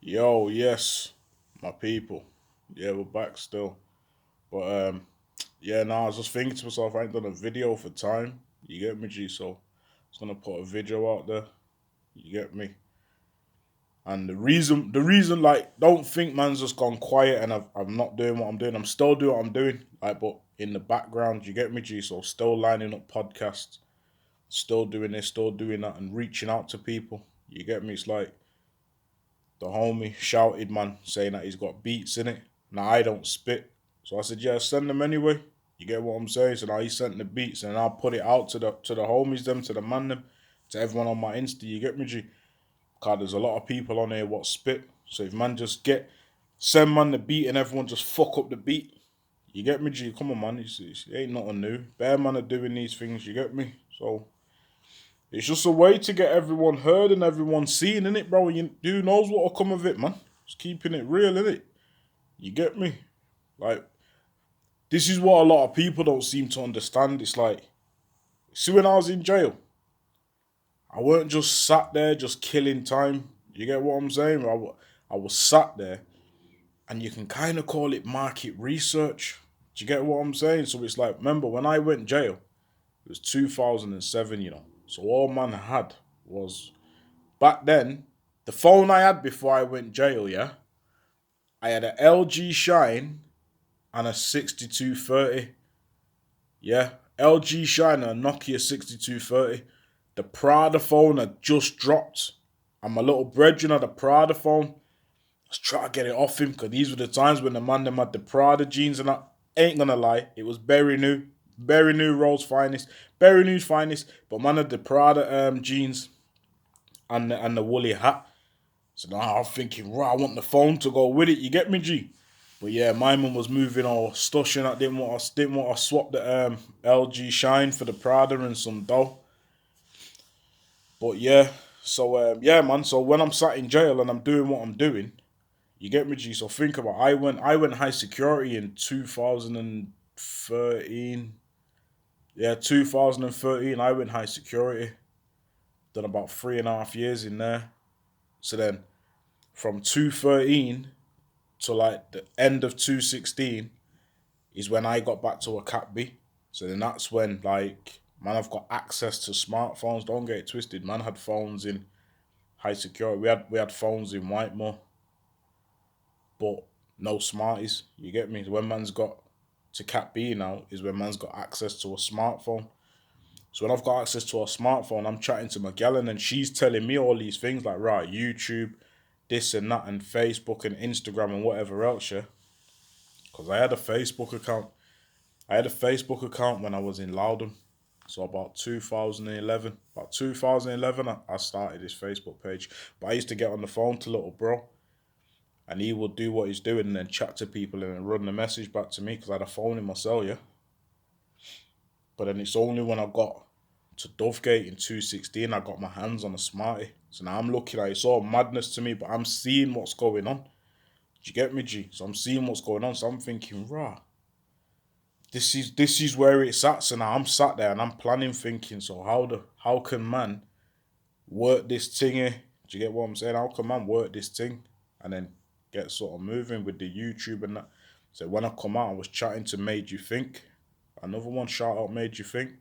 Yo, yes, my people. Yeah, we're back still. But yeah, I was just thinking to myself, I ain't done a video for time. You get me, G? So I was gonna put a video out there. You get me? And the reason, like, don't think man's just gone quiet and I'm not doing what I'm doing. I'm still doing what I'm doing, like, but in the background, you get me, G? So still lining up podcasts, still doing this, still doing that, and reaching out to people. You get me? It's like the homie shouted, man, saying that he's got beats in it. Now I don't spit, so I said, yeah, send them anyway. You get what I'm saying? So now he sent the beats, and I'll put it out to the homies, them, to the man, them, to everyone on my Insta. You get me, G? Cause there's a lot of people on here what spit. So if man just send man the beat and everyone just fuck up the beat. You get me, G? Come on, man. It ain't nothing new. Bear man are doing these things. You get me? So it's just a way to get everyone heard and everyone seen, innit, bro? Who knows what'll come of it, man? Just keeping it real, innit? You get me? Like, this is what a lot of people don't seem to understand. It's like, see, when I was in jail, I weren't just sat there just killing time. You get what I'm saying? I was sat there, and you can kind of call it market research. Do you get what I'm saying? So it's like, remember, when I went jail, it was 2007, you know. So all man had was, back then, the phone I had before I went jail, yeah, I had an LG Shine and a 6230. Yeah, LG Shine and a Nokia 6230. The Prada phone had just dropped. And my little brethren had a Prada phone. Let's try to get it off him, because these were the times when the man them had the Prada jeans, and I ain't gonna lie, it was Berry New Rolls finest, Berry New's finest, but man had the Prada jeans and the woolly hat. So now I'm thinking, right, I want the phone to go with it. You get me, G? But yeah, my mum was moving all stushing. I didn't want to swap the LG Shine for the Prada and some dough. But yeah, so yeah, man. So when I'm sat in jail and I'm doing what I'm doing, you get me, G. So think about it. I went high security in 2013. Yeah, 2013. I went high security. Done about 3.5 years in there. So then from 213 to like the end of 216 is when I got back to a Cat B. So then that's when, like, man, I've got access to smartphones. Don't get it twisted. Man had phones in high security. We had phones in Whitemore, but no smarties. You get me? When man's got to Cat B now is when man's got access to a smartphone. So when I've got access to a smartphone, I'm chatting to Magellan and she's telling me all these things like, right, YouTube, this and that, and Facebook and Instagram and whatever else, yeah. Because I had a Facebook account. I had a Facebook account when I was in Loudon. So about 2011. About 2011, I started this Facebook page. But I used to get on the phone to little bro, and he would do what he's doing and then chat to people and then run the message back to me because I had a phone in my cell, yeah. But then it's only when I got to Dovegate in 216 I got my hands on a smartie. So now I'm looking at it, it's all madness to me, but I'm seeing what's going on. Do you get me, G? So I'm seeing what's going on. So I'm thinking, rah, this is where it's at. So now I'm sat there and I'm planning, thinking, so how can man work this thing here? Do you get what I'm saying? How can man work this thing and then get sort of moving with the YouTube and that? So when I come out, I was chatting to Made You Think. Another one, shout out Made You Think.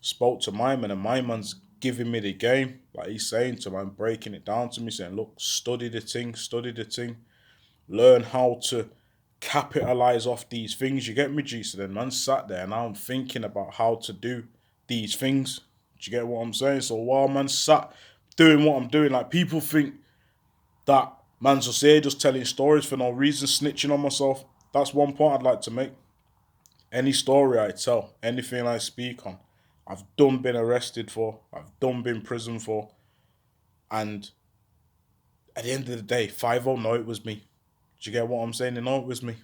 Spoke to my man, and my man's giving me the game. Like, he's saying to me, breaking it down to me, saying, look, study the thing, learn how to capitalize off these things. You get me, G? So then man sat there and I'm thinking about how to do these things. Do you get what I'm saying? So while man sat doing what I'm doing, like, people think that man's just here just telling stories for no reason, snitching on myself. That's one point I'd like to make. Any story I tell, anything I speak on, I've done been arrested for, I've done been prison for, and at the end of the day, 5 know it was me. Do you get what I'm saying? They know it was me.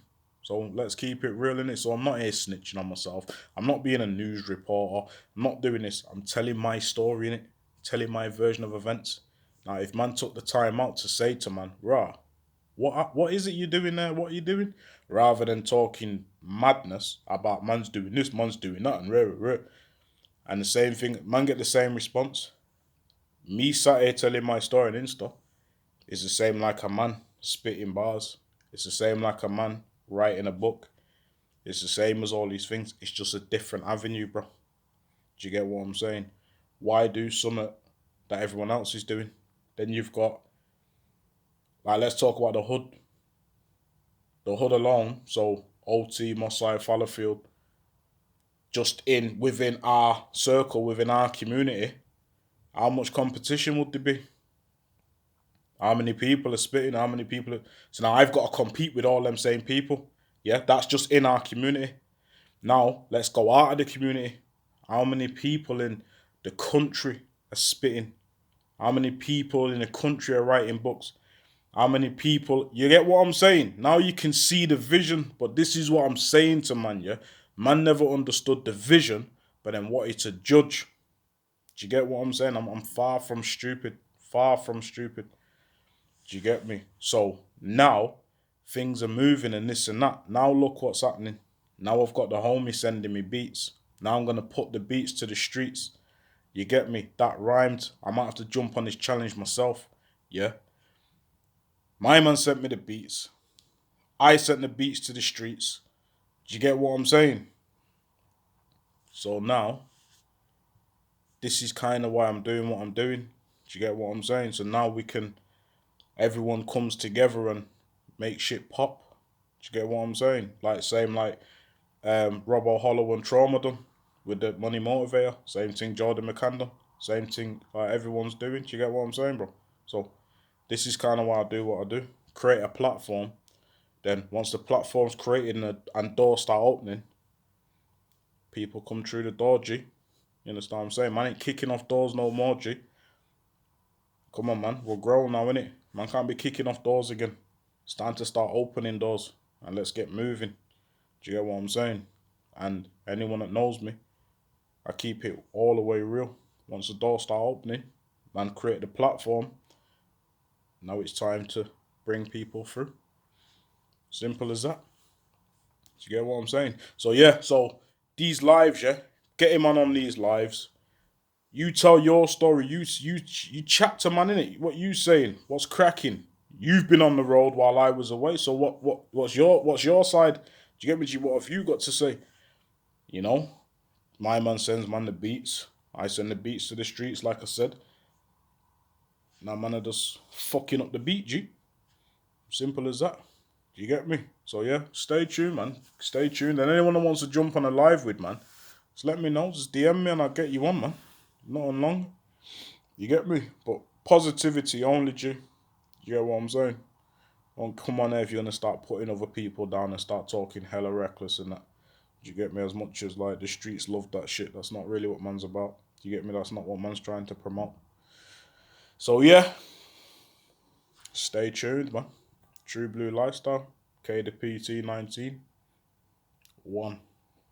So let's keep it real in it. So I'm not here snitching on myself. I'm not being a news reporter. I'm not doing this. I'm telling my story in it, telling my version of events. Now, if man took the time out to say to man, rah, what is it you're doing there? What are you doing? Rather than talking madness about man's doing this, man's doing that, and rare. And the same thing, man get the same response. Me sat here telling my story on Insta. It's the same like a man spitting bars. It's the same like a man writing a book. It's the same as all these things. It's just a different avenue, bro. Do you get what I'm saying? Why do something that everyone else is doing? Then you've got, like, let's talk about the hood. The hood alone, so OT, Mossai, Fallowfield, just in within our circle, within our community, how much competition would there be? How many people are spitting? How many people are... So now I've got to compete with all them same people. Yeah, that's just in our community. Now, let's go out of the community. How many people in the country are spitting? How many people in the country are writing books? How many people... You get what I'm saying? Now you can see the vision, but this is what I'm saying to man, yeah? Man never understood the vision, but then wanted to judge. Do you get what I'm saying? I'm far from stupid. Far from stupid. Do you get me? So now things are moving and this and that. Now look what's happening. Now I've got the homie sending me beats. Now I'm going to put the beats to the streets. You get me? That rhymed. I might have to jump on this challenge myself. Yeah. My man sent me the beats. I sent the beats to the streets. Do you get what I'm saying? So now, this is kind of why I'm doing what I'm doing. Do you get what I'm saying? So now everyone comes together and make shit pop. Do you get what I'm saying? Like, same like Robbo Hollow and Trauma done with the Money Motivator. Same thing Jordan McCandle. Same thing like everyone's doing. Do you get what I'm saying, bro? So this is kind of why I do what I do. Create a platform. Then once the platform's created and doors start opening, people come through the door, G. You understand what I'm saying? Man ain't kicking off doors no more, G. Come on, man. We're grown now, innit? Man can't be kicking off doors again. It's time to start opening doors and let's get moving. Do you get what I'm saying? And anyone that knows me, I keep it all the way real. Once the doors start opening, man create the platform. Now it's time to bring people through. Simple as that. Do you get what I'm saying? So yeah, so these lives, yeah, get him on these lives. You tell your story. You chat to man, innit? What you saying? What's cracking? You've been on the road while I was away. So what's your side? Do you get me? What have you got to say? You know, my man sends man the beats. I send the beats to the streets, like I said. Now man are just fucking up the beat, G. Simple as that. Do you get me? So yeah, stay tuned, man. Stay tuned. And anyone that wants to jump on a live with, man, just let me know. Just DM me and I'll get you on, man. Not on long. You get me? But positivity only, G. You get what I'm saying? Don't come on there if you're gonna start putting other people down and start talking hella reckless and that. Do you get me? As much as like the streets love that shit, that's not really what man's about. Do you get me? That's not what man's trying to promote. So yeah, stay tuned, man. True Blue Lifestyle, K the PT 19. 1.